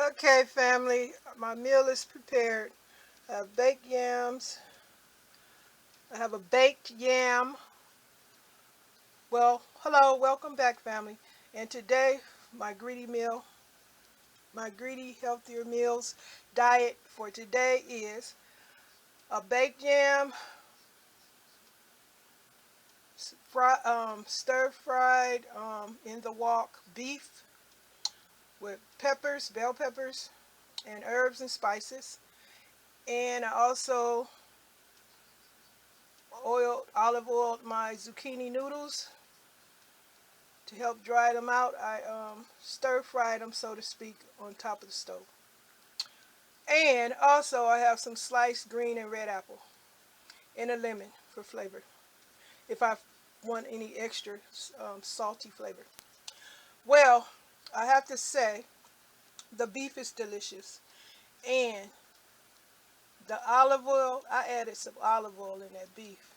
Okay, family, my meal is prepared. I have baked yams. I have a baked yam. Well, hello, welcome back, family. And today, my greedy meal, my greedy healthier meals diet for today is a baked yam, stir-fried in the wok beef with peppers, bell peppers, and herbs and spices. And I also olive oiled my zucchini noodles to help dry them out. I stir fried them, so to speak, on top of the stove. And also I have some sliced green and red apple and a lemon for flavor if I want any extra salty flavor. Well, I have to say the beef is delicious, and the olive oil, I added some olive oil in that beef.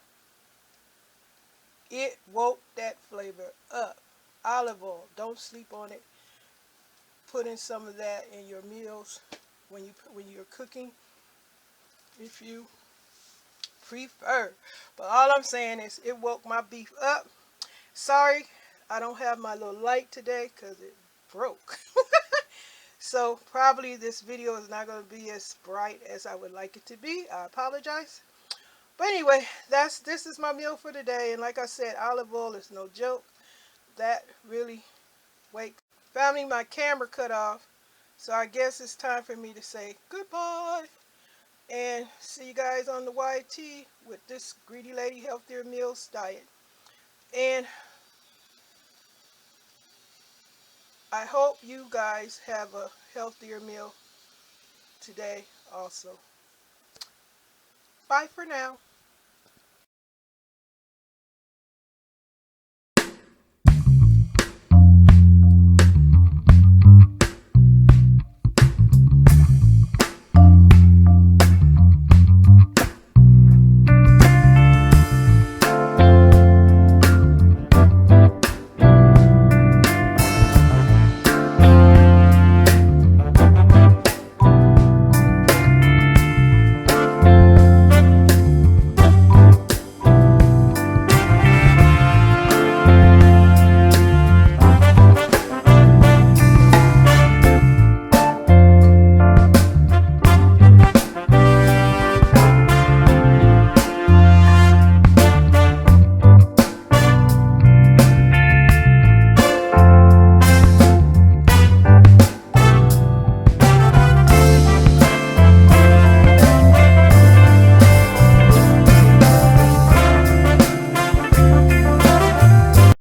It woke that flavor up. Olive oil, don't sleep on it. Put in some of that in your meals when you're cooking, if you prefer. But all I'm saying is it woke my beef up. Sorry, I don't have my little light today because it broke. So probably this video is not going to be as bright as I would like it to be. I apologize. But anyway, this is my meal for today. And like I said, olive oil is no joke. That really wakes. Family, my camera cut off. So I guess it's time for me to say goodbye. And see you guys on the YT with this Greedy Lady Healthier Meals diet. And I hope you guys have a healthier meal today also. Bye for now.